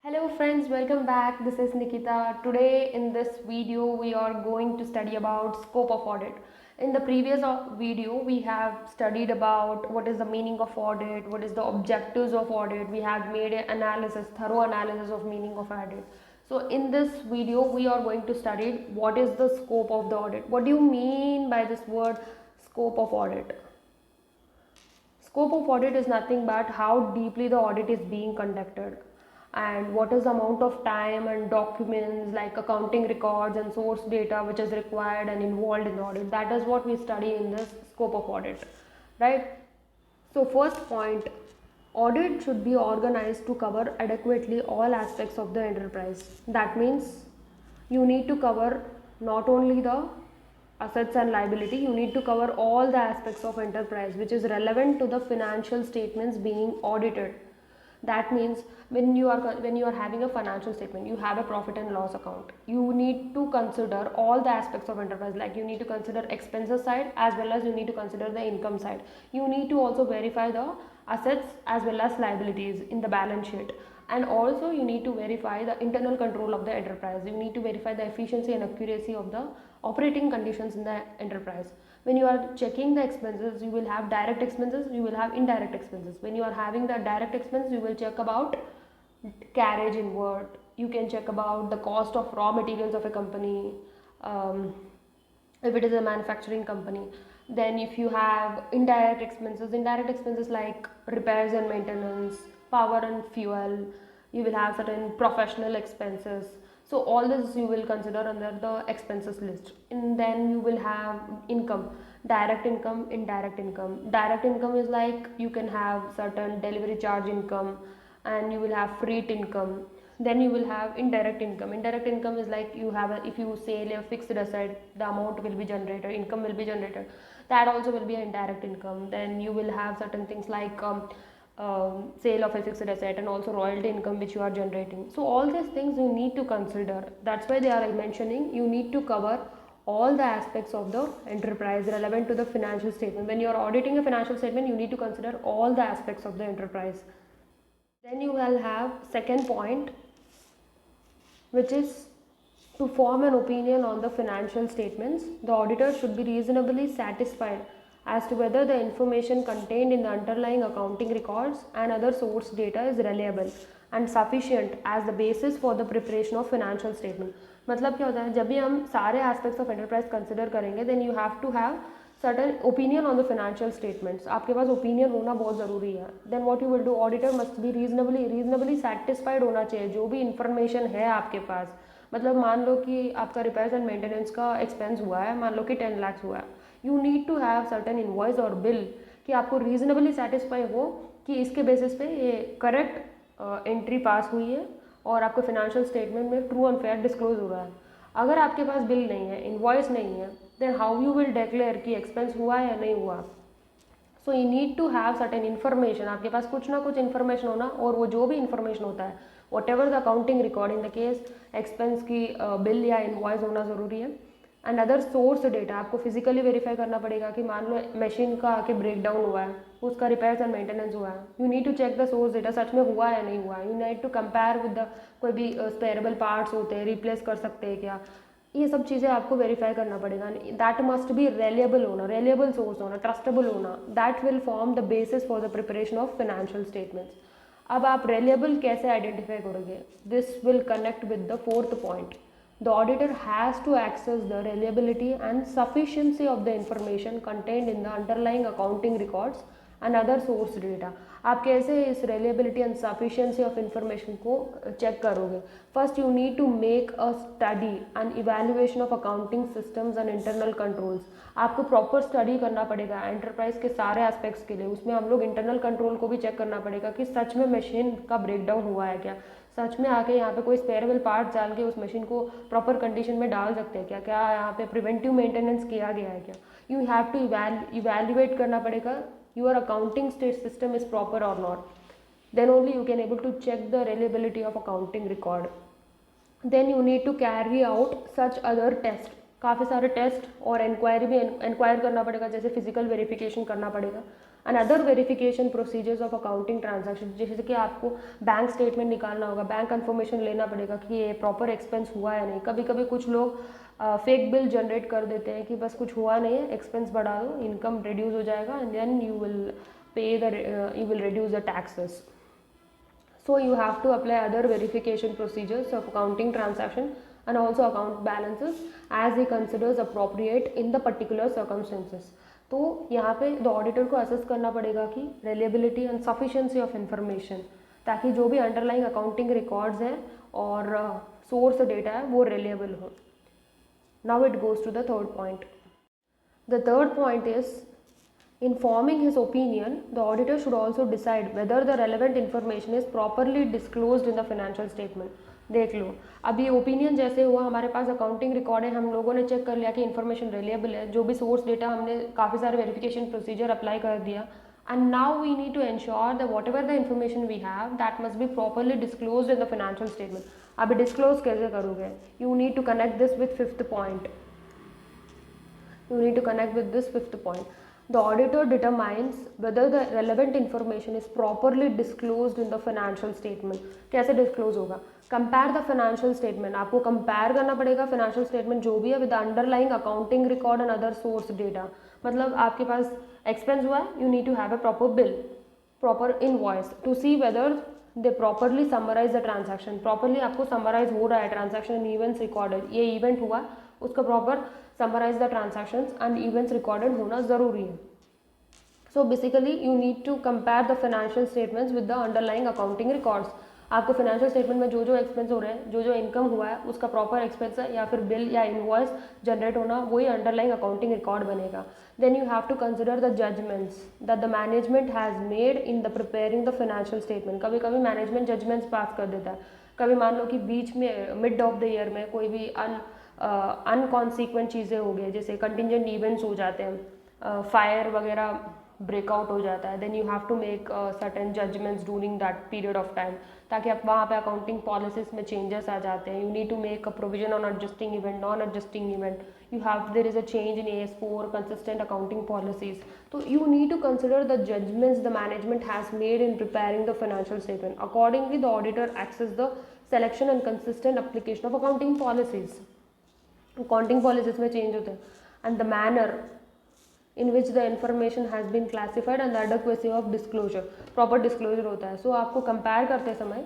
Hello friends, welcome back. This is Nikita. Today in this video we are going to study about scope of audit. In the previous video we have studied about what is the meaning of audit, what is the objectives of audit. We have made an analysis, thorough analysis of meaning of audit. So in this video we are going to study what is the scope of the audit. What do you mean by this word scope of audit? Scope of audit is nothing but how deeply the audit is being conducted and what is the amount of time and documents like accounting records and source data which is required and involved in the audit. That is what we study in this scope of audit, right? So first point, audit should be organized to cover adequately all aspects of the enterprise. That means you need to cover not only the assets and liability, you need to cover all the aspects of enterprise which is relevant to the financial statements being audited. That means when you are having a financial statement, you have a profit and loss account, you need to consider all the aspects of enterprise, like you need to consider expenses side as well as you need to consider the income side. You need to also verify the assets as well as liabilities in the balance sheet, and also you need to verify the internal control of the enterprise. You need to verify the efficiency and accuracy of the operating conditions in the enterprise. When you are checking the expenses, you will have direct expenses, you will have indirect expenses. When you are having the direct expense, you will check about carriage inward, you can check about the cost of raw materials of a company, if it is a manufacturing company. Then if you have indirect expenses like repairs and maintenance, power and fuel, you will have certain professional expenses. So all this you will consider under the expenses list. And then you will have income, direct income, indirect income. Direct income is like you can have certain delivery charge income and you will have freight income. Then you will have indirect income. Indirect income is like you have if you sell a fixed asset, the amount will be generated, income will be generated. That also will be an indirect income. Then you will have certain things like sale of a fixed asset and also royalty income which you are generating. So all these things you need to consider. That's why they are mentioning you need to cover all the aspects of the enterprise relevant to the financial statement. When you are auditing a financial statement, you need to consider all the aspects of the enterprise. Then you will have second point, which is to form an opinion on the financial statements. The auditor should be reasonably satisfied as to whether the information contained in the underlying accounting records and other source data is reliable and sufficient as the basis for the preparation of financial statement. मतलब क्या होता है, जब भी हम सारे aspects of enterprise consider करेंगे, then you have to have certain opinion on the financial statements. आपके पास opinion होना बहुत ज़रूरी है. Then what you will do, auditor must be reasonably satisfied होना चाहिए जो भी information है आपके पास. मतलब मान लो कि आपका रिपेयर्स एंड मेंटेनेंस का एक्सपेंस हुआ है, मान लो कि 10 लाख हुआ है, you need to have certain invoice और बिल कि आपको रीजनेबली सेटिस्फाई हो कि इसके बेसिस पे ये करेक्ट एंट्री पास हुई है और आपको फाइनेंशियल स्टेटमेंट में ट्रू एंड फेयर डिस्क्लोज हो रहा है. अगर आपके पास बिल नहीं है, इनवॉइस नहीं है, then how you will declare कि एक्सपेंस हुआ है या नहीं हुआ. So you need to have certain information. आपके पास कुछ ना कुछ इन्फॉर्मेशन होना, और वो जो भी इन्फॉर्मेशन होता है, what ever the accounting record in the case expense की बिल या इनवॉइस होना ज़रूरी है. एंड अदर सोर्स डेटा आपको फिजिकली वेरीफाई करना पड़ेगा कि मान लो मशीन का आके ब्रेक डाउन हुआ है, उसका रिपेयर्स एंड मेंटेनेंस हुआ है, you need to check the source data सच में हुआ है या नहीं हुआ. You need to compare with the कोई भी स्पेरेबल पार्ट्स होते हैं, रिप्लेस कर सकते हैं क्या, ये सब चीज़ें आपको वेरीफाई करना पड़ेगा. दैट मस्ट बी रेलिएबल होना, रेलिएबल सोर्स होना, ट्रस्टेबल होना. That will form the basis for the preparation of financial statements. अब आप रेलिएबल कैसे आइडेंटिफाई करोगे? This will connect with the fourth point. The auditor has to access the reliability and sufficiency of the information contained in the underlying accounting records and other source data. आप कैसे इस reliability and sufficiency of information को check करोगे? First you need to make a study and evaluation of accounting systems and internal controls. आपको proper study करना पड़ेगा enterprise के सारे एस्पेक्ट्स के लिए. उसमें हम लोग इंटरनल कंट्रोल को भी चेक करना पड़ेगा कि सच में मशीन का ब्रेकडाउन हुआ है क्या, सच में आके यहाँ पे कोई स्पेरेबल पार्ट डाल के उस मशीन को प्रॉपर कंडीशन में डाल सकते हैं क्या, क्या यहाँ पे प्रिवेंटिव मेंटेनेंस किया गया है क्या. यू हैव टू इवैल्यूएट करना पड़ेगा your accounting system is proper और not. Then only you can able to check the reliability of accounting record. Then you need to carry out such other test. काफ़ी सारे test और inquiry भी inquire करना पड़ेगा, जैसे फिजिकल वेरिफिकेशन करना पड़ेगा and other verification procedures of accounting transaction, जैसे कि आपको बैंक स्टेटमेंट निकालना होगा, बैंक इन्फॉर्मेशन लेना पड़ेगा कि ये प्रॉपर एक्सपेंस हुआ या नहीं। कभी कभी कुछ लोग फेक बिल जनरेट कर देते हैं कि बस कुछ हुआ नहीं है, एक्सपेंस बढ़ा दो, इनकम रिड्यूस हो जाएगा and then you will you will reduce the taxes. So you have to apply other verification procedures of accounting transaction and also account balances as he considers appropriate in the particular circumstances. तो यहाँ पे the auditor को assess करना पड़ेगा कि reliability and sufficiency of information, ताकि जो भी अंडरलाइंग अकाउंटिंग रिकॉर्ड्स हैं और सोर्स डेटा है वो रिलेबल हो. Now it goes to the third point. The third point is, in forming his opinion, the auditor should also decide whether the relevant information is properly disclosed in the financial statement. देख लो, अब ये opinion जैसे हुआ, हमारे पास accounting record है, हम लोगों ने चेक कर लिया कि इन्फॉर्मेशन रिलेबल है, जो भी सोर्स डेटा हमने काफ़ी सारे वेरिफिकेशन प्रोसीजर अप्लाई कर दिया, and now we need to ensure that whatever the information we have that must be properly disclosed in the financial statement. अभी डिस्क्लोज कैसे करोगे? You need to connect this with fifth point. You need to connect with this fifth point. The auditor determines whether the relevant information is properly disclosed in the financial statement. कैसे disclose होगा? Compare the financial statement. आपको compare करना पड़ेगा financial statement जो भी है with underlying accounting record and other source data. मतलब आपके पास एक्सपेंस हुआ है, you need to have a proper bill, proper invoice to see whether they properly summarize the transaction. Properly आपको समराइज हो रहा है ट्रांजैक्शन इवेंट्स रिकॉर्डेड, ये इवेंट हुआ, उसका proper summarize the transactions and events recorded होना ज़रूरी है. So basically you need to compare the financial statements with the underlying accounting records. आपको financial statement में जो जो expense हो रहे हैं, जो जो income हुआ है, उसका proper expense है या फिर bill या invoice generate होना, वही underlying accounting record बनेगा. Then you have to consider the judgments that the management has made in the preparing the financial statement. कभी कभी management judgments pass कर देता है. कभी मान लो कि बीच में mid of the year में कोई भी अनकॉन्सिक्वेंट चीज़ें हो गई, जैसे कंटिजेंट इवेंट्स हो जाते हैं, फायर वगैरह ब्रेकआउट हो जाता है, then you have to make certain judgments during that period of time, ताकि आप वहाँ पे अकाउंटिंग पॉलिसीज में चेंजेस आ जाते हैं. You need to make a provision on adjusting event, non adjusting event. You have there is a change in AS4 consistent accounting policies. तो you need to consider the judgments the management has made in preparing the financial statement. Accordingly the auditor access the selection and consistent application of accounting policies. Accounting policies में change होते हैं, and the manner in which the information has been classified and the adequacy of disclosure, proper disclosure होता है. So आपको compare करते समय,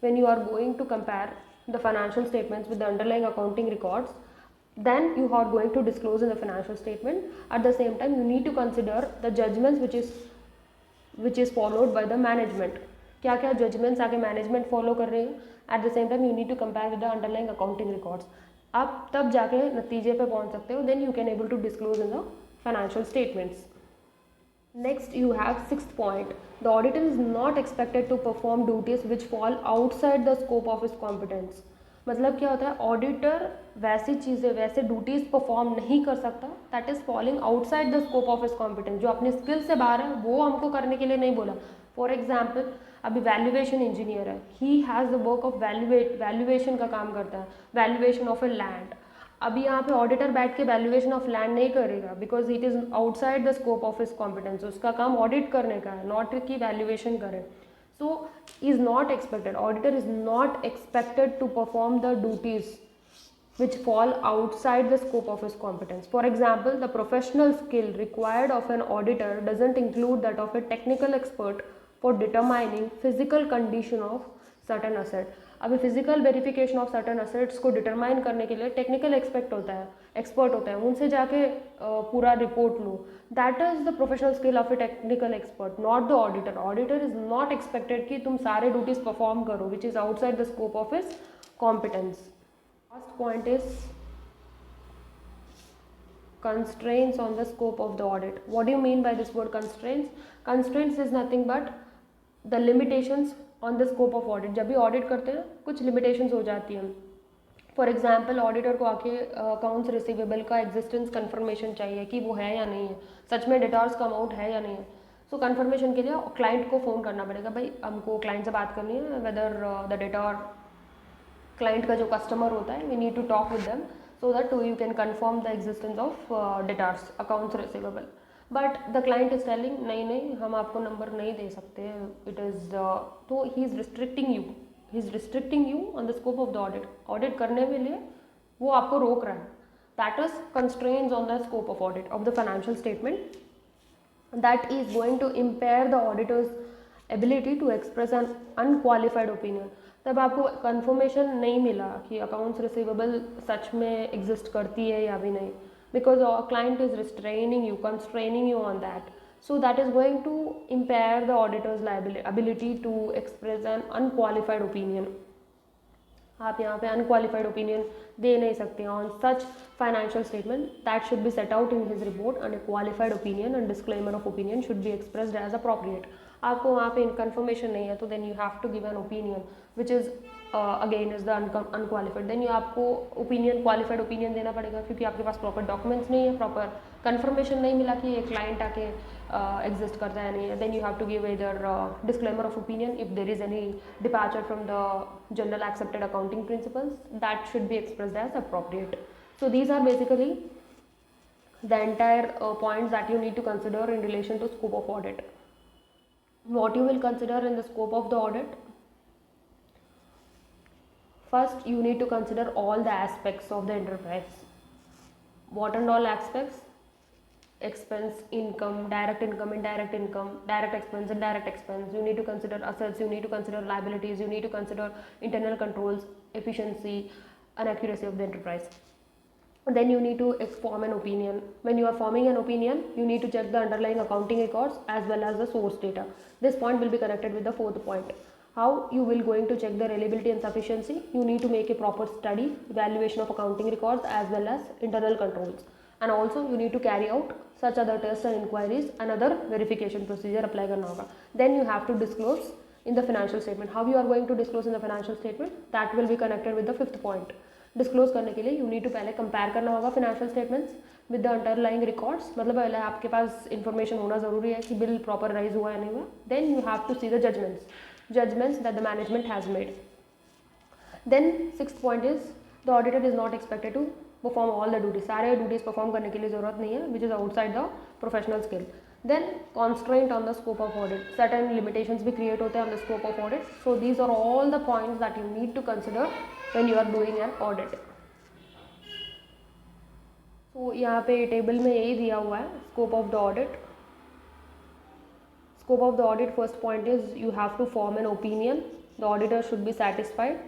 when you are going to compare the financial statements with the underlying accounting records, then you are going to disclose in the financial statement. At the same time you need to consider the judgments which is followed by the management. क्या क्या judgements आगे management follow कर रही है. At the same time you need to compare with the underlying accounting records. आप तब जाके नतीजे पे पहुंच सकते हो. Then you can able to disclose in the financial statements. Next you have sixth point. The auditor is not expected to perform duties which fall outside the scope of his competence. मतलब क्या होता है, auditor वैसी चीज़ें, वैसे duties perform नहीं कर सकता that is falling outside the scope of his competence. जो अपने स्किल से बाहर है वो हमको करने के लिए नहीं बोला. फॉर एग्जाम्पल, अभी वैल्यूएशन इंजीनियर है, he has the work of valuation का काम करता है, वैल्यूएशन ऑफ ए लैंड. अभी यहाँ पे ऑडिटर बैठ के वैल्यूएशन ऑफ लैंड नहीं करेगा because it is outside the scope of his competence. उसका काम ऑडिट करने का है, नॉट कि वैल्यूएशन करे. So is not expected, auditor is not expected to perform the duties which fall outside the scope of his competence. For example, the professional skill required of an auditor doesn't include that of a technical expert for determining physical condition of certain asset. अभी physical verification of certain assets को determine करने के लिए technical expert होता है, उनसे जाके पूरा report low. That is the professional skill of A technical expert, not the auditor. Auditor is not expected कि तुम सारे ड्यूटीज परफॉर्म करो विच is outside the scope of his competence. Last point is constraints on the scope of the audit. What do you mean by this word constraints? Constraints is nothing but the limitations on the scope of audit. जब भी audit करते हैं कुछ limitations हो जाती हैं. For example, auditor को आके अकाउंट्स रिसीवेबल का एग्जिस्टेंस कंफर्मेशन चाहिए कि वो है या नहीं है, सच में डेटर्स का अमाउंट है या नहीं है. सो कंफर्मेशन के लिए क्लाइंट को फ़ोन करना पड़ेगा, भाई हमको क्लाइंट से बात करनी है, वेदर द डेटर, क्लाइंट का जो कस्टमर होता है, we need to talk with them so that you can confirm the existence of debtors, accounts receivable. But the client is telling नहीं नहीं हम आपको नंबर नहीं दे सकते, इट इज़ तो he is restricting you on the scope of the audit. Audit करने के लिए वो आपको रोक रहा है, that is constraints on the scope of audit of the financial statement, that is going to impair the auditor's ability to express an unqualified opinion। तब आपको कंफर्मेशन नहीं मिला कि अकाउंट्स रिसीवेबल सच में एग्जिस्ट करती है या भी नहीं, because client is restraining you, constraining you on that, so that is going to impair the auditor's ability to express an unqualified opinion। आप यहाँ पे अनक्वालिफाइड ओपिनियन दे नहीं सकते on such financial statement, that should be set out in his report and a qualified opinion and disclaimer of opinion should be expressed as appropriate. आपको वहाँ पे confirmation नहीं है तो then you have to give an opinion which is again is the unqualified, then आपको opinion qualified opinion देना पड़ेगा, क्योंकि आपके पास प्रॉपर डॉक्यूमेंट्स नहीं है, प्रॉपर कन्फर्मेशन नहीं मिला कि ये क्लाइंट आके एग्जिस्ट करता है नहीं है। Then you have to give either disclaimer of opinion if there is any departure from the general accepted accounting principles, that should be expressed as appropriate। So these are basically the entire points that you need to consider in relation to scope of audit। What you will consider in the scope of the audit: first you need to consider all the aspects of the enterprise। What and all aspects? Expense, income, indirect income, direct expense, indirect expense. You need to consider assets, you need to consider liabilities, you need to consider internal controls, efficiency and accuracy of the enterprise। Then you need to form an opinion। When you are forming an opinion, you need to check the underlying accounting records as well as the source data। This point will be connected with the fourth point, how you will going to check the reliability and sufficiency। You need to make a proper study, evaluation of accounting records as well as internal controls, and also you need to carry out such other tests and inquiries and other verification procedure apply करना होगा। Then you have to disclose in the financial statement। How you are going to disclose in the financial statement? That will be connected with the fifth point। Disclose करने के लिए you need to पहले compare करना होगा financial statements with the underlying records, मतलब पहले आपके पास information होना जरूरी है कि बिल प्रॉपर राइज हुआ है नहीं हुआ। Then you have to see the judgments that the management has made. Then sixth point is the auditor is not expected to perform all the duties. सारे ड्यूटीज परफॉर्म करने के लिए जरूरत नहीं है which is outside the professional skill. Then constraint on the scope of audit, certain limitations भी create होते हैं on the scope of audit. So these are all the points that you need to consider when you are doing an audit. तो यहाँ पे table में यही दिया हुआ है scope of the audit. Scope of the audit, first point is you have to form an opinion। The auditor should be satisfied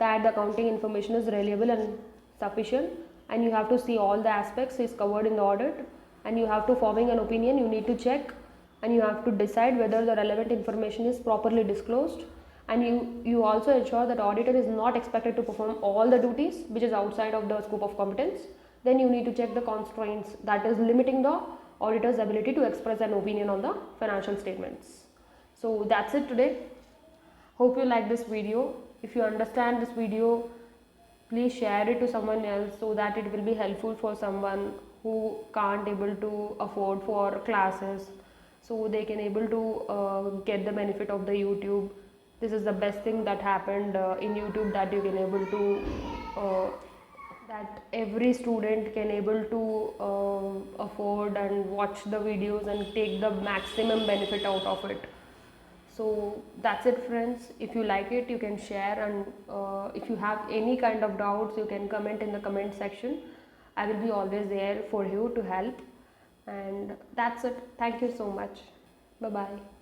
that the accounting information is reliable and sufficient, and you have to see all the aspects is covered in the audit, and you have to forming an opinion, you need to check and you have to decide whether the relevant information is properly disclosed, and you also ensure that auditor is not expected to perform all the duties which is outside of the scope of competence। Then you need to check the constraints that is limiting the auditor's ability to express an opinion on the financial statements। So that's it today। Hope you like this video। If you understand this video, please share it to someone else so that it will be helpful for someone who can't able to afford for classes, so they can able to get the benefit of the YouTube। This is the best thing that happened in YouTube, that you can able to that every student can able to afford and watch the videos and take the maximum benefit out of it। So that's it friends। If you like it, you can share, and if you have any kind of doubts, you can comment in the comment section। I will be always there for you to help, and that's it। Thank you so much। Bye bye।